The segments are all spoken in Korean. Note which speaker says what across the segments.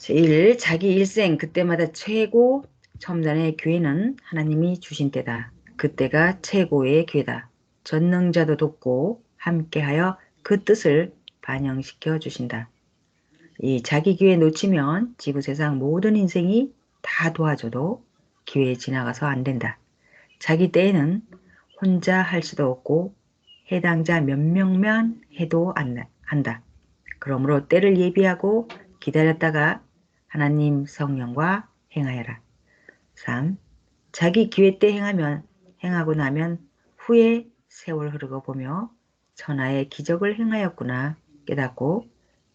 Speaker 1: 제1. 자기 일생 그때마다 최고 첨단의 기회는 하나님이 주신 때다. 그때가 최고의 기회다. 전능자도 돕고 함께하여 그 뜻을 반영시켜 주신다. 이 자기 기회 놓치면 지구 세상 모든 인생이 다 도와줘도 기회에 지나가서 안 된다. 자기 때에는 혼자 할 수도 없고 해당자 몇 명만 해도 한다. 그러므로 때를 예비하고 기다렸다가 하나님 성령과 행하여라. 3. 자기 기회 때 행하고 나면 후에 세월 흐르고 보며 천하의 기적을 행하였구나 깨닫고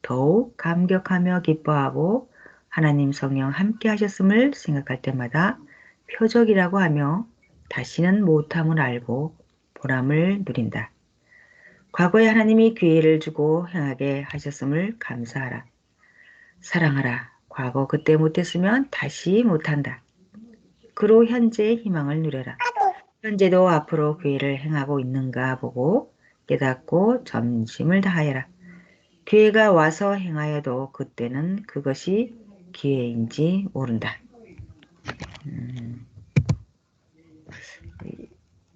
Speaker 1: 더욱 감격하며 기뻐하고 하나님 성령 함께 하셨음을 생각할 때마다 표적이라고 하며 다시는 못함을 알고 보람을 누린다. 과거에 하나님이 기회를 주고 행하게 하셨음을 감사하라. 사랑하라. 과거 그때 못했으면 다시 못한다. 그로 현재의 희망을 누려라. 현재도 앞으로 기회를 행하고 있는가 보고 깨닫고 점심을 다하여라. 기회가 와서 행하여도 그때는 그것이 기회인지 모른다.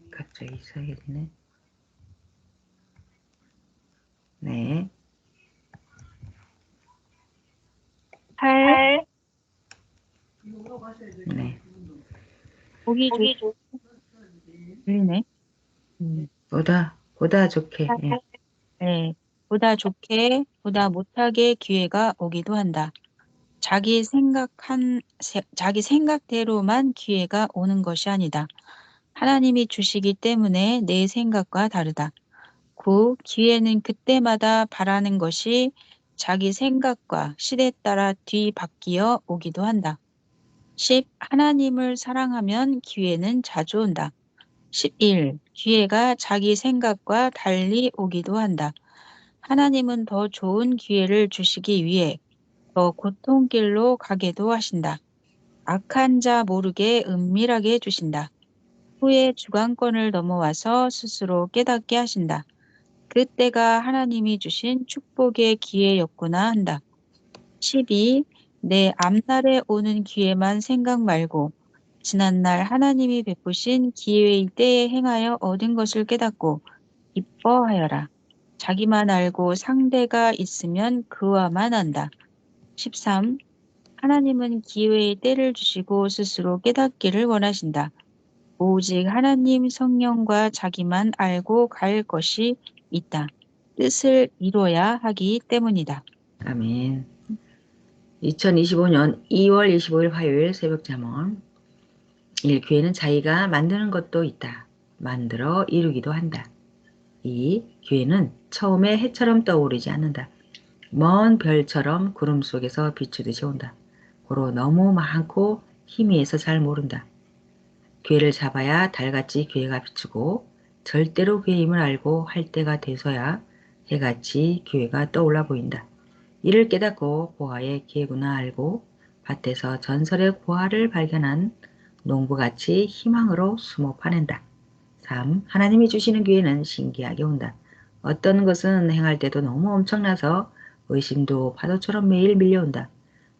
Speaker 1: 갑자기 이상해지네. 네.
Speaker 2: 8.
Speaker 1: 네.
Speaker 2: 보기 좋네.
Speaker 1: 보다 좋게. 예.
Speaker 2: 네. 보다 좋게, 보다 못하게 기회가 오기도 한다. 자기 생각대로만 기회가 오는 것이 아니다. 하나님이 주시기 때문에 내 생각과 다르다. 9. 기회는 그때마다 바라는 것이 자기 생각과 시대에 따라 뒤바뀌어 오기도 한다. 10. 하나님을 사랑하면 기회는 자주 온다. 11. 기회가 자기 생각과 달리 오기도 한다. 하나님은 더 좋은 기회를 주시기 위해 더 고통길로 가게도 하신다. 악한 자 모르게 은밀하게 해주신다. 후에 주관권을 넘어와서 스스로 깨닫게 하신다. 그때가 하나님이 주신 축복의 기회였구나 한다. 12. 내 앞날에 오는 기회만 생각 말고 지난날 하나님이 베푸신 기회의 때에 행하여 얻은 것을 깨닫고 기뻐하여라. 자기만 알고 상대가 있으면 그와만 한다. 13. 하나님은 기회의 때를 주시고 스스로 깨닫기를 원하신다. 오직 하나님 성령과 자기만 알고 갈 것이 있다. 뜻을 이뤄야 하기 때문이다.
Speaker 1: 아멘. 2025년 2월 25일 화요일 새벽 잠언. 1. 기회는 자기가 만드는 것도 있다. 만들어 이루기도 한다. 2. 기회는 처음에 해처럼 떠오르지 않는다. 먼 별처럼 구름 속에서 비추듯이 온다. 고로 너무 많고 희미해서 잘 모른다. 기회를 잡아야 달같이 기회가 비추고 절대로 기회임을 알고 할 때가 돼서야 해같이 기회가 떠올라 보인다. 이를 깨닫고 보아의 기회구나 알고 밭에서 전설의 보아를 발견한 농부같이 희망으로 숨어 파낸다. 3. 하나님이 주시는 기회는 신기하게 온다. 어떤 것은 행할 때도 너무 엄청나서 의심도 파도처럼 매일 밀려온다.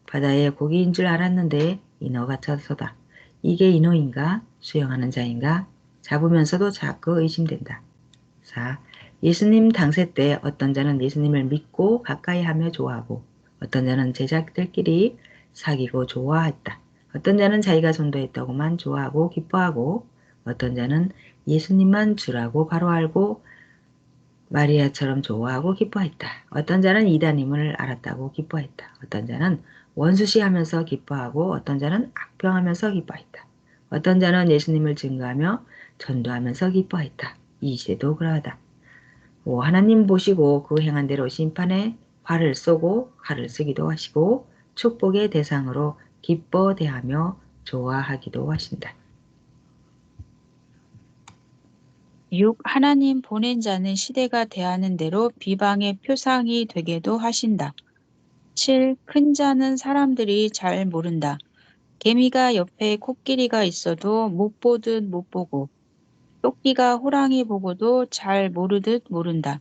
Speaker 1: 바다에 고기인 줄 알았는데 인어 같아서다. 이게 인어인가? 수영하는 자인가? 잡으면서도 자꾸 의심된다. 4. 예수님 당세 때 어떤 자는 예수님을 믿고 가까이 하며 좋아하고 어떤 자는 제자들끼리 사귀고 좋아했다. 어떤 자는 자기가 전도했다고만 좋아하고 기뻐하고 어떤 자는 예수님만 주라고 바로 알고 마리아처럼 좋아하고 기뻐했다. 어떤 자는 이단임을 알았다고 기뻐했다. 어떤 자는 원수시하면서 기뻐하고 어떤 자는 악평하면서 기뻐했다. 어떤 자는 예수님을 증거하며 전도하면서 기뻐했다. 이 시대도 그러하다. 하나님 보시고 그 행한 대로 심판에 화를 쏘고 칼을 쓰기도 하시고 축복의 대상으로 기뻐 대하며 좋아하기도 하신다.
Speaker 2: 6. 하나님 보낸 자는 시대가 대하는 대로 비방의 표상이 되게도 하신다. 7. 큰 자는 사람들이 잘 모른다. 개미가 옆에 코끼리가 있어도 못 보듯 못 보고 토끼가 호랑이 보고도 잘 모르듯 모른다.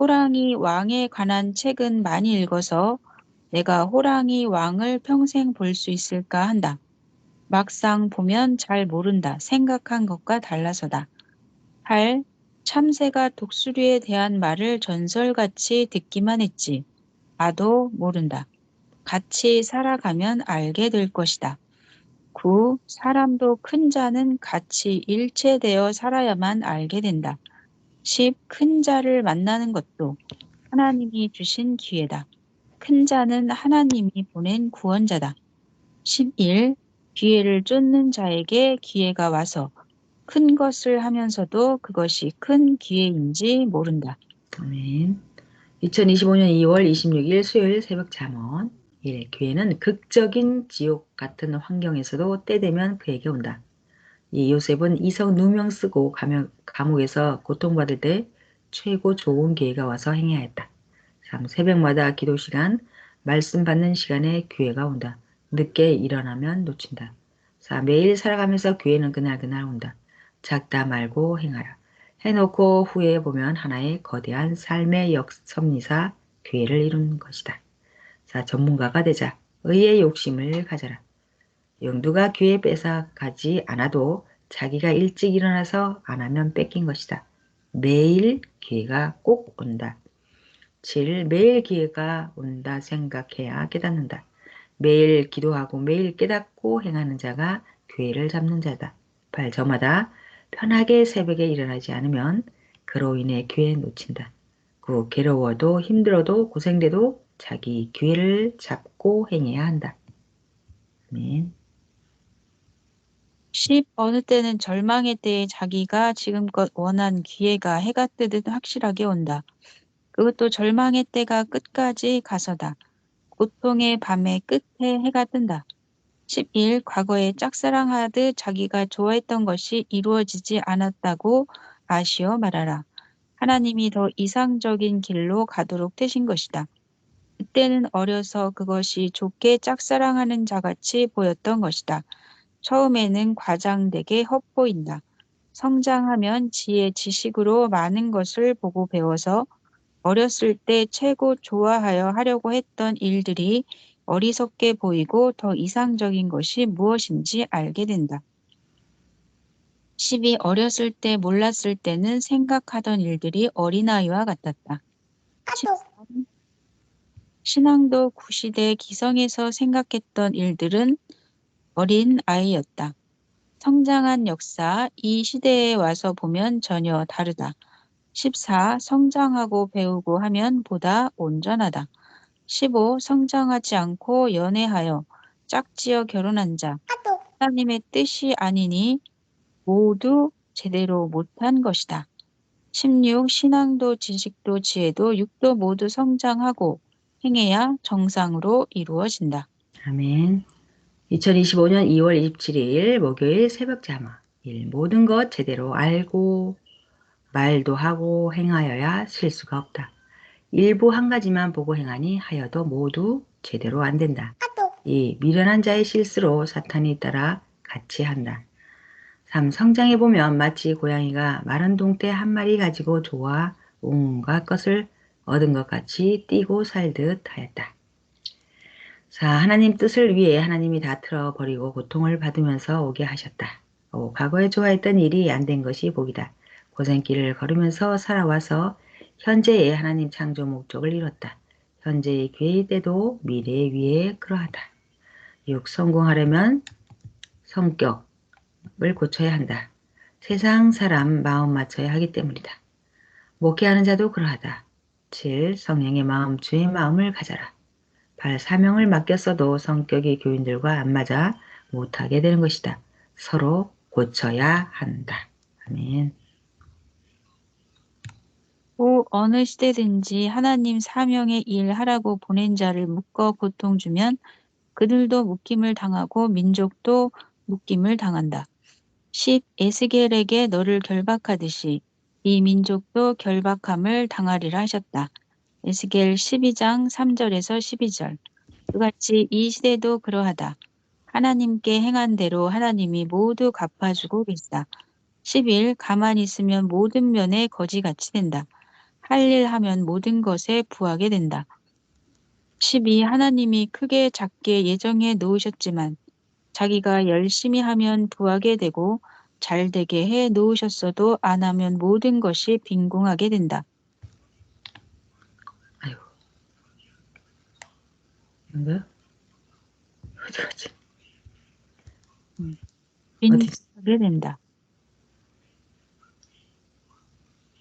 Speaker 2: 호랑이 왕에 관한 책은 많이 읽어서 내가 호랑이 왕을 평생 볼 수 있을까 한다. 막상 보면 잘 모른다. 생각한 것과 달라서다. 8. 참새가 독수리에 대한 말을 전설같이 듣기만 했지. 나도 모른다. 같이 살아가면 알게 될 것이다. 9. 사람도 큰 자는 같이 일체되어 살아야만 알게 된다. 10. 큰 자를 만나는 것도 하나님이 주신 기회다. 큰 자는 하나님이 보낸 구원자다. 11. 기회를 쫓는 자에게 기회가 와서 큰 것을 하면서도 그것이 큰 기회인지 모른다.
Speaker 1: 아멘. 2025년 2월 26일 수요일 새벽 잠언. 1. 기회는 극적인 지옥 같은 환경에서도 때 되면 그에게 온다. 이 요셉은 이성 누명 쓰고 감옥에서 고통받을 때 최고 좋은 기회가 와서 행해하였다. 3. 새벽마다 기도 시간, 말씀 받는 시간에 기회가 온다. 늦게 일어나면 놓친다. 4. 매일 살아가면서 기회는 그날 온다. 작다 말고 행하라. 해놓고 후에 보면 하나의 거대한 삶의 섭리사 기회를 이루는 것이다. 4. 전문가가 되자. 의의 욕심을 가져라. 영두가 기회 뺏어가지 않아도 자기가 일찍 일어나서 안 하면 뺏긴 것이다. 매일 기회가 꼭 온다. 7. 매일 기회가 온다 생각해야 깨닫는다. 매일 기도하고 매일 깨닫고 행하는 자가 기회를 잡는 자다. 8. 저마다 편하게 새벽에 일어나지 않으면 그로 인해 기회 놓친다. 9. 괴로워도 힘들어도 고생돼도 자기 기회를 잡고 행해야 한다. 아멘.
Speaker 2: 10. 어느 때는 절망의 때에 자기가 지금껏 원한 기회가 해가 뜨듯 확실하게 온다. 그것도 절망의 때가 끝까지 가서다. 고통의 밤의 끝에 해가 뜬다. 11. 과거에 짝사랑하듯 자기가 좋아했던 것이 이루어지지 않았다고 아쉬워 말하라. 하나님이 더 이상적인 길로 가도록 되신 것이다. 그때는 어려서 그것이 좋게 짝사랑하는 자같이 보였던 것이다. 처음에는 과장되게 헛보인다. 성장하면 지혜, 지식으로 많은 것을 보고 배워서 어렸을 때 최고 좋아하여 하려고 했던 일들이 어리석게 보이고 더 이상적인 것이 무엇인지 알게 된다. 10이 어렸을 때 몰랐을 때는 생각하던 일들이 어린아이와 같았다. 13. 신앙도 구시대 기성에서 생각했던 일들은 어린 아이였다. 성장한 역사, 이 시대에 와서 보면 전혀 다르다. 14. 성장하고 배우고 하면 보다 온전하다. 15. 성장하지 않고 연애하여 짝지어 결혼한 자, 하나님의 뜻이 아니니 모두 제대로 못한 것이다. 16. 신앙도 지식도 지혜도 육도 모두 성장하고 행해야 정상으로 이루어진다.
Speaker 1: 아멘. 2025년 2월 27일 목요일 새벽 잠언. 1. 모든 것 제대로 알고 말도 하고 행하여야 실수가 없다. 일부 한 가지만 보고 행하니 하여도 모두 제대로 안 된다. 2. 미련한 자의 실수로 사탄이 따라 같이 한다. 3. 성장해보면 마치 고양이가 마른 동태 한 마리 가지고 좋아 온갖 것을 얻은 것 같이 뛰고 살듯 하였다. 4. 하나님 뜻을 위해 하나님이 다 틀어버리고 고통을 받으면서 오게 하셨다. 5. 과거에 좋아했던 일이 안 된 것이 복이다. 고생길을 걸으면서 살아와서 현재의 하나님 창조 목적을 이뤘다. 현재의 기회일 때도 미래의 위에 그러하다. 6. 성공하려면 성격을 고쳐야 한다. 세상 사람 마음 맞춰야 하기 때문이다. 목회하는 자도 그러하다. 7. 성령의 마음 주의 마음을 가져라. 8. 사명을 맡겼어도 성격이 교인들과 안 맞아 못하게 되는 것이다. 서로 고쳐야 한다. 아멘.
Speaker 2: 5. 어느 시대든지 하나님 사명의 일 하라고 보낸 자를 묶어 고통 주면 그들도 묶임을 당하고 민족도 묶임을 당한다. 10. 에스겔에게 너를 결박하듯이 이 민족도 결박함을 당하리라 하셨다. 에스겔 12장 3절에서 12절. 그같이 이 시대도 그러하다. 하나님께 행한 대로 하나님이 모두 갚아주고 계시다. 11. 가만히 있으면 모든 면에 거지같이 된다. 할 일 하면 모든 것에 부하게 된다. 12. 하나님이 크게 작게 예정해 놓으셨지만 자기가 열심히 하면 부하게 되고 잘 되게 해 놓으셨어도 안 하면 모든 것이 빈궁하게 된다.
Speaker 1: 아이고, 뭔가 어디 갔지?
Speaker 2: 음,
Speaker 1: 어디
Speaker 2: 빈궁하게 된다.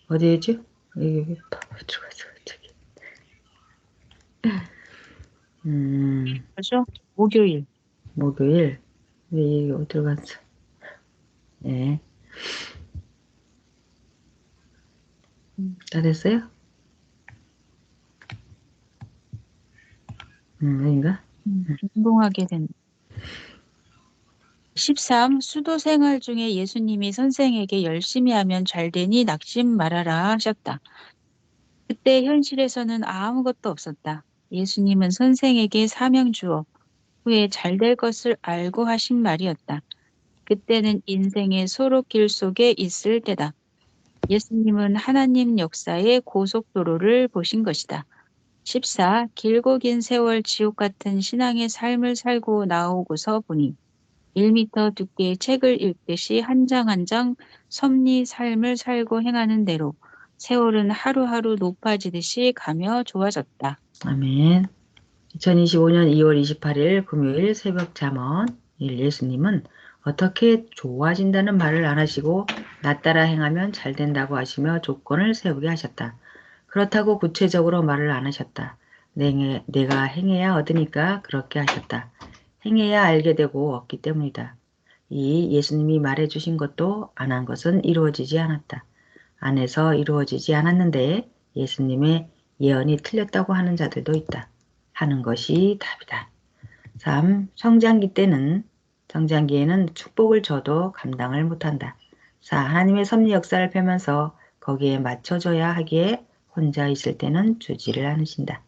Speaker 1: 어디지? 여기 들어갔어 저기.
Speaker 2: 그죠? 목요일.
Speaker 1: 목요일. 여기 어디로 갔어? 네,
Speaker 2: 음,
Speaker 1: 다 됐어요? 아닌가?
Speaker 2: 빈궁하게 된다. 13. 수도 생활 중에 예수님이 선생에게 열심히 하면 잘 되니 낙심 말아라 하셨다. 그때 현실에서는 아무것도 없었다. 예수님은 선생에게 사명 주어 후에 잘 될 것을 알고 하신 말이었다. 그때는 인생의 소록길 속에 있을 때다. 예수님은 하나님 역사의 고속도로를 보신 것이다. 14. 길고 긴 세월 지옥 같은 신앙의 삶을 살고 나오고서 보니 1미터 두께의 책을 읽듯이 한 장 한 장 섭리 삶을 살고 행하는 대로 세월은 하루하루 높아지듯이 가며 좋아졌다.
Speaker 1: 아멘. 2025년 2월 28일 금요일 새벽 잠언 1. 예수님은 어떻게 좋아진다는 말을 안 하시고 나 따라 행하면 잘 된다고 하시며 조건을 세우게 하셨다. 그렇다고 구체적으로 말을 안 하셨다. 내가 행해야 얻으니까 그렇게 하셨다. 행해야 알게 되고 얻기 때문이다. 이 예수님이 말해주신 것도 안 한 것은 이루어지지 않았다. 안 해서 이루어지지 않았는데 예수님의 예언이 틀렸다고 하는 자들도 있다. 하는 것이 답이다. 3. 성장기에는 축복을 줘도 감당을 못한다. 4. 하나님의 섭리 역사를 펴면서 거기에 맞춰줘야 하기에 혼자 있을 때는 주지를 않으신다.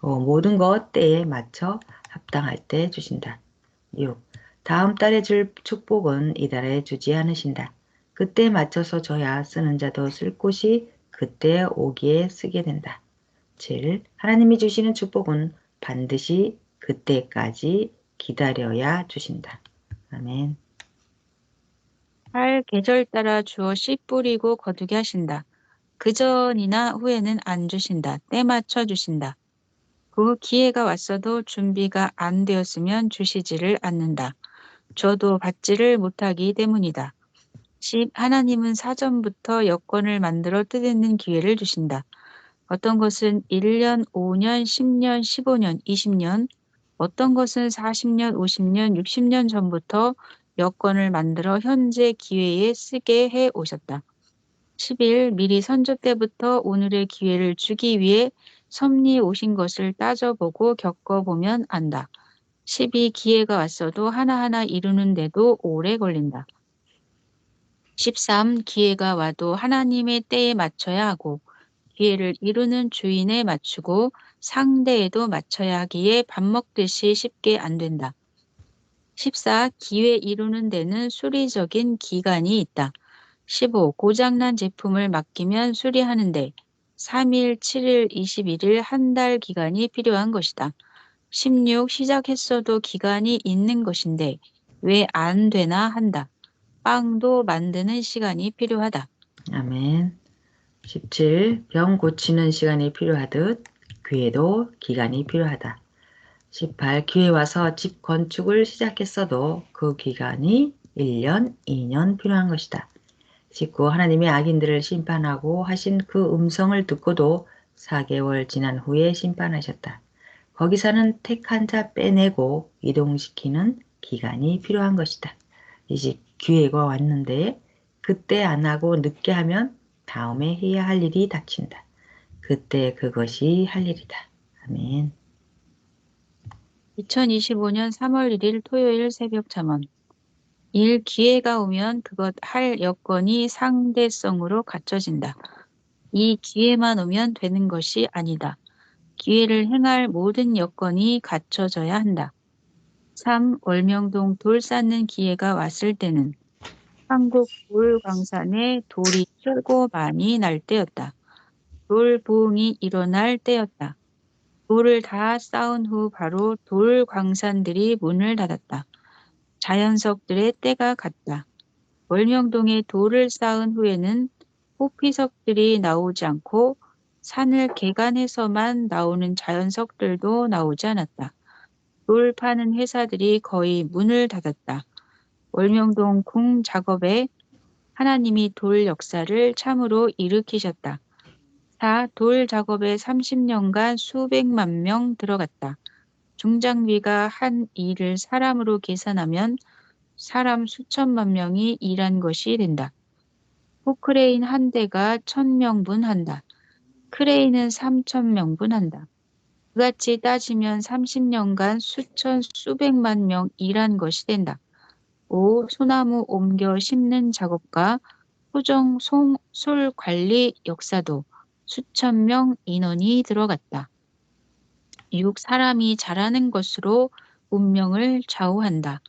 Speaker 1: 5. 모든 것 때에 맞춰 합당할 때 주신다. 6. 다음 달에 줄 축복은 이달에 주지 않으신다. 그때 맞춰서 줘야 쓰는 자도 쓸 곳이 그때 오기에 쓰게 된다. 7. 하나님이 주시는 축복은 반드시 그때까지 기다려야 주신다. 아멘.
Speaker 2: 8. 계절 따라 주어 씨 뿌리고 거두게 하신다. 그 전이나 후에는 안 주신다. 때 맞춰 주신다. 그 기회가 왔어도 준비가 안 되었으면 주시지를 않는다. 줘도 받지를 못하기 때문이다. 10. 하나님은 사전부터 여건을 만들어 뜻있는 기회를 주신다. 어떤 것은 1년, 5년, 10년, 15년, 20년, 어떤 것은 40년, 50년, 60년 전부터 여건을 만들어 현재 기회에 쓰게 해 오셨다. 10일 미리 선조 때부터 오늘의 기회를 주기 위해 섭리 오신 것을 따져보고 겪어보면 안다. 12. 기회가 왔어도 하나하나 이루는데도 오래 걸린다. 13. 기회가 와도 하나님의 때에 맞춰야 하고 기회를 이루는 주인에 맞추고 상대에도 맞춰야 하기에 밥 먹듯이 쉽게 안 된다. 14. 기회 이루는 데는 수리적인 기간이 있다. 15. 고장난 제품을 맡기면 수리하는데 3일, 7일, 21일 한 달 기간이 필요한 것이다. 16. 시작했어도 기간이 있는 것인데 왜 안 되나 한다. 빵도 만드는 시간이 필요하다.
Speaker 1: 아멘. 17. 병 고치는 시간이 필요하듯 기회도 기간이 필요하다. 18. 기회 와서 집 건축을 시작했어도 그 기간이 1년, 2년 필요한 것이다. 19. 하나님이 악인들을 심판하고 하신 그 음성을 듣고도 4개월 지난 후에 심판하셨다. 거기서는 택한 자 빼내고 이동시키는 기간이 필요한 것이다. 이제 기회가 왔는데 그때 안 하고 늦게 하면 다음에 해야 할 일이 닥친다. 그때 그것이 할 일이다. 아멘.
Speaker 2: 2025년 3월 1일 토요일 새벽 잠언. 일 기회가 오면 그것 할 여건이 상대성으로 갖춰진다. 이 기회만 오면 되는 것이 아니다. 기회를 행할 모든 여건이 갖춰져야 한다. 3. 월명동 돌 쌓는 기회가 왔을 때는 한국 돌 광산에 돌이 최고 많이 날 때였다. 돌 부흥이 일어날 때였다. 돌을 다 쌓은 후 바로 돌 광산들이 문을 닫았다. 자연석들의 때가 갔다. 월명동에 돌을 쌓은 후에는 호피석들이 나오지 않고 산을 개간해서만 나오는 자연석들도 나오지 않았다. 돌 파는 회사들이 거의 문을 닫았다. 월명동 궁 작업에 하나님이 돌 역사를 참으로 일으키셨다. 4. 돌 작업에 30년간 수백만 명 들어갔다. 중장비가 한 일을 사람으로 계산하면 사람 수천만 명이 일한 것이 된다. 포크레인 한 대가 1000명분 한다. 크레인은 3000명분 한다. 그같이 따지면 30년간 수천 수백만 명 일한 것이 된다. 5. 소나무 옮겨 심는 작업과 소정 솔 관리 역사도 수천 명 인원이 들어갔다. 6. 사람이 잘하는 것으로 운명을 좌우한다.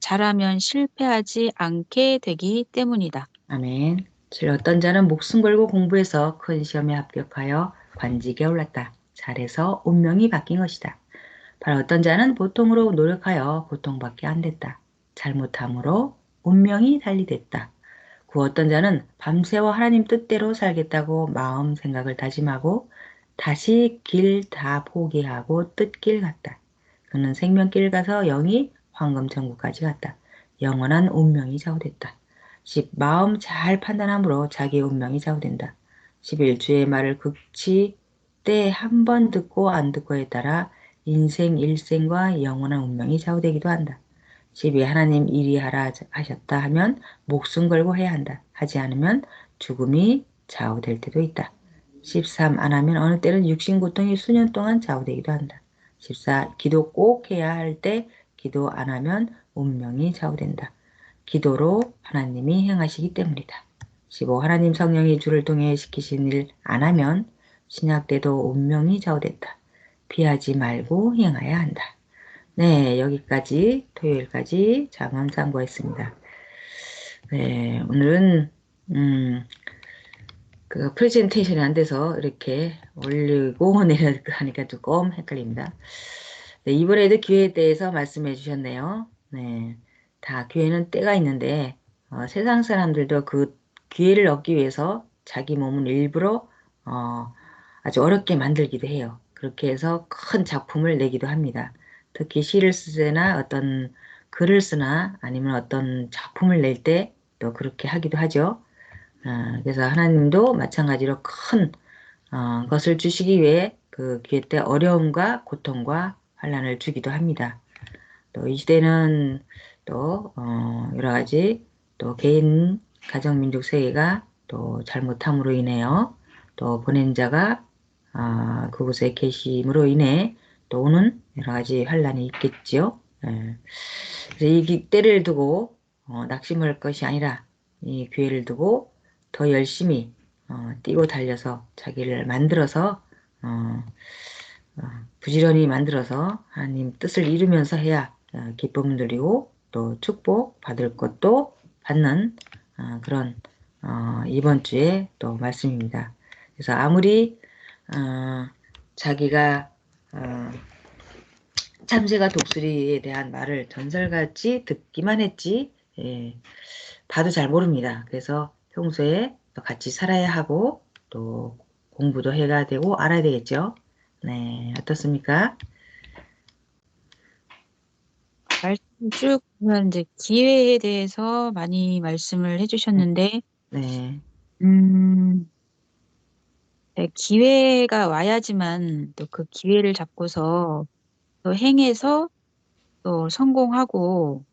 Speaker 2: 잘하면 실패하지 않게 되기 때문이다.
Speaker 1: 아멘. 7. 어떤 자는 목숨 걸고 공부해서 큰 시험에 합격하여 관직에 올랐다. 잘해서 운명이 바뀐 것이다. 8. 어떤 자는 보통으로 노력하여 보통밖에 안 됐다. 잘못함으로 운명이 달리됐다. 9. 어떤 자는 밤새워 하나님 뜻대로 살겠다고 마음 생각을 다짐하고 다시 길 다 포기하고 뜻길 갔다. 그는 생명길 가서 영이 황금천국까지 갔다. 영원한 운명이 좌우됐다. 10. 마음 잘 판단함으로 자기의 운명이 좌우된다. 11. 주의 말을 극치 때 한 번 듣고 안 듣고에 따라 인생 일생과 영원한 운명이 좌우되기도 한다. 12. 하나님 이리 하라 하셨다 하면 목숨 걸고 해야 한다. 하지 않으면 죽음이 좌우될 때도 있다. 13. 안 하면 어느 때는 육신 고통이 수년 동안 좌우되기도 한다. 14. 기도 꼭 해야 할 때 기도 안 하면 운명이 좌우된다. 기도로 하나님이 행하시기 때문이다. 15. 하나님 성령이 주를 통해 시키신 일 안 하면 신약 때도 운명이 좌우됐다. 피하지 말고 행해야 한다. 네, 여기까지 토요일까지 잠언 참고했습니다. 네, 오늘은 그 프레젠테이션이 안 돼서 이렇게 올리고 내려가니까 조금 헷갈립니다. 네, 이번에도 기회에 대해서 말씀해 주셨네요. 네, 다 기회는 때가 있는데 세상 사람들도 그 기회를 얻기 위해서 자기 몸을 일부러 아주 어렵게 만들기도 해요. 그렇게 해서 큰 작품을 내기도 합니다. 특히 시를 쓰거나 어떤 글을 쓰나 아니면 어떤 작품을 낼 때 또 그렇게 하기도 하죠. 그래서 하나님도 마찬가지로 큰 것을 주시기 위해 그 기회 때 어려움과 고통과 환란을 주기도 합니다. 또 이 시대는 또 여러 가지 또 개인 가정 민족 세계가 또 잘못함으로 인해요. 또 보낸 자가 그곳에 계심으로 인해 또 오는 여러 가지 환란이 있겠지요. 예. 그래서 이 때를 두고 낙심할 것이 아니라 이 기회를 두고 더 열심히 뛰고 달려서 자기를 만들어서 부지런히 만들어서 하나님 뜻을 이루면서 해야 기쁨을 누리고 또 축복 받을 것도 받는 그런 이번 주에 또 말씀입니다. 그래서 아무리 자기가 참새가 독수리에 대한 말을 전설같이 듣기만 했지 봐도 잘 모릅니다. 그래서 평소에 또 같이 살아야 하고 또 공부도 해야 되고 알아야 되겠죠. 네, 어떻습니까?
Speaker 2: 말씀 쭉 보면 이제 기회에 대해서 많이 말씀을 해주셨는데,
Speaker 1: 네,
Speaker 2: 음, 네, 기회가 와야지만 또 그 기회를 잡고서 또 행해서 또 성공하고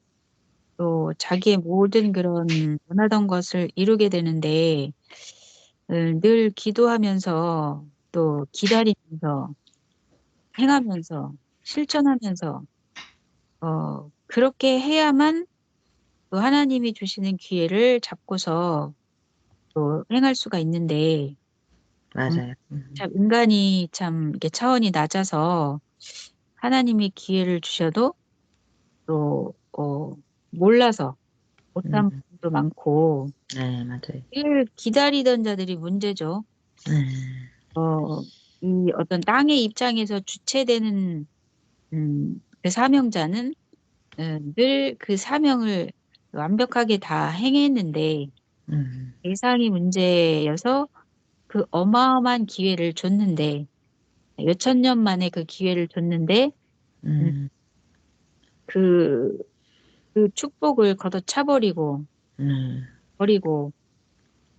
Speaker 2: 또 자기의 모든 그런 원하던 것을 이루게 되는데, 늘 기도하면서 또 기다리면서 행하면서 실천하면서 그렇게 해야만 또 하나님이 주시는 기회를 잡고서 또 행할 수가 있는데 음,
Speaker 1: 맞아요.
Speaker 2: 참 인간이 참 이게 차원이 낮아서 하나님이 기회를 주셔도 또 몰라서 못한
Speaker 1: 음,
Speaker 2: 부분도 많고
Speaker 1: 네, 맞아요.
Speaker 2: 늘 기다리던 자들이 문제죠.
Speaker 1: 네,
Speaker 2: 어, 이 어떤 땅의 입장에서 주체되는 그 사명자는 늘 그 사명을 완벽하게 다 행했는데
Speaker 1: 음,
Speaker 2: 예상이 문제여서 그 어마어마한 기회를 줬는데 몇천 년 만에 그 기회를 줬는데 음,
Speaker 1: 음,
Speaker 2: 그, 그 축복을 걷어차버리고
Speaker 1: 음,
Speaker 2: 버리고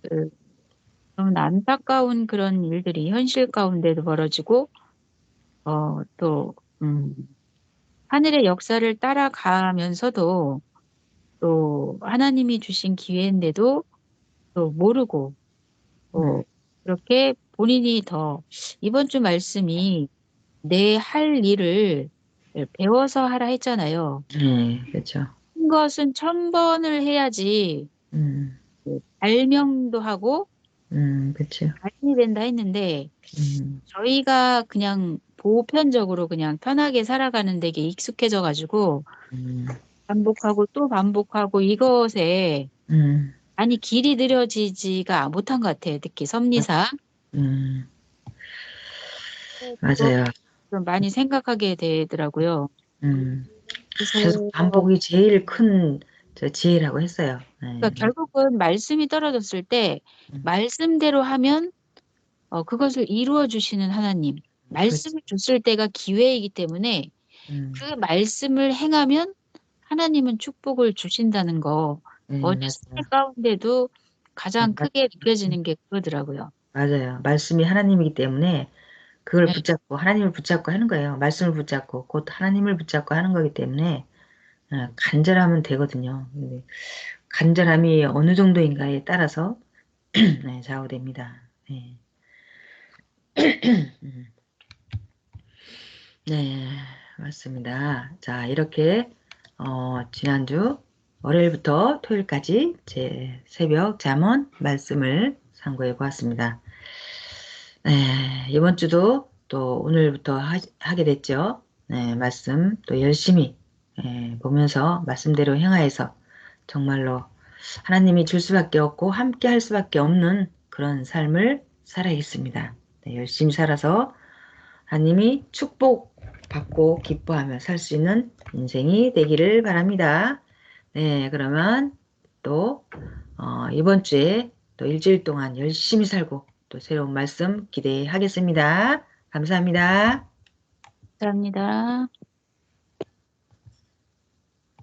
Speaker 2: 그 너무 안타까운 그런 일들이 현실 가운데도 벌어지고 또 하늘의 역사를 따라가면서도 또 하나님이 주신 기회인데도 또 모르고
Speaker 1: 음.
Speaker 2: 또 그렇게 본인이 더 이번 주 말씀이 내 할 일을 배워서 하라 했잖아요.
Speaker 1: 네, 그렇죠.
Speaker 2: 한 것은 천 번을 해야지
Speaker 1: 음,
Speaker 2: 발명도 하고
Speaker 1: 그렇죠.
Speaker 2: 발전이 된다 했는데
Speaker 1: 음,
Speaker 2: 저희가 그냥 보편적으로 그냥 편하게 살아가는 데게 익숙해져 가지고
Speaker 1: 음,
Speaker 2: 반복하고 또 반복하고 이것에
Speaker 1: 음,
Speaker 2: 많이 길이 들여지지가 못한 것 같아요. 특히 섭리사.
Speaker 1: 음,
Speaker 2: 그거
Speaker 1: 맞아요.
Speaker 2: 좀 많이 생각하게 되더라고요.
Speaker 1: 음,
Speaker 2: 그래서
Speaker 1: 계속 반복이 제일 큰 저 지혜라고 했어요. 네,
Speaker 2: 그러니까 결국은 말씀이 떨어졌을 때
Speaker 1: 음,
Speaker 2: 말씀대로 하면 그것을 이루어 주시는 하나님.
Speaker 1: 그렇죠.
Speaker 2: 말씀을 줬을 때가 기회이기 때문에 그
Speaker 1: 음,
Speaker 2: 말씀을 행하면 하나님은 축복을 주신다는 거.
Speaker 1: 네,
Speaker 2: 어디
Speaker 1: 맞아요.
Speaker 2: 시대 가운데도 가장
Speaker 1: 맞-
Speaker 2: 크게 느껴지는 게 그거더라고요.
Speaker 1: 맞아요. 말씀이 하나님이기 때문에 그걸
Speaker 2: 네.
Speaker 1: 붙잡고 하나님을 붙잡고 하는 거예요. 말씀을 붙잡고 곧 하나님을 붙잡고 하는 거기 때문에 간절하면 되거든요. 근데 간절함이 어느 정도인가에 따라서 네, 좌우됩니다. 네. 음, 네, 맞습니다. 자, 이렇게 지난주 월요일부터 토요일까지 제 새벽 잠언 말씀을 상고해 보았습니다. 네, 이번 주도 또 오늘부터 하게 됐죠. 네, 말씀 또 열심히 보면서 말씀대로 행하여서 정말로 하나님이 줄 수밖에 없고 함께 할 수밖에 없는 그런 삶을 살아야겠습니다. 네, 열심히 살아서 하나님이 축복받고 기뻐하며 살 수 있는 인생이 되기를 바랍니다. 네, 그러면 또 이번 주에 또 일주일 동안 열심히 살고 또 새로운 말씀 기대하겠습니다. 감사합니다.
Speaker 2: 감사합니다.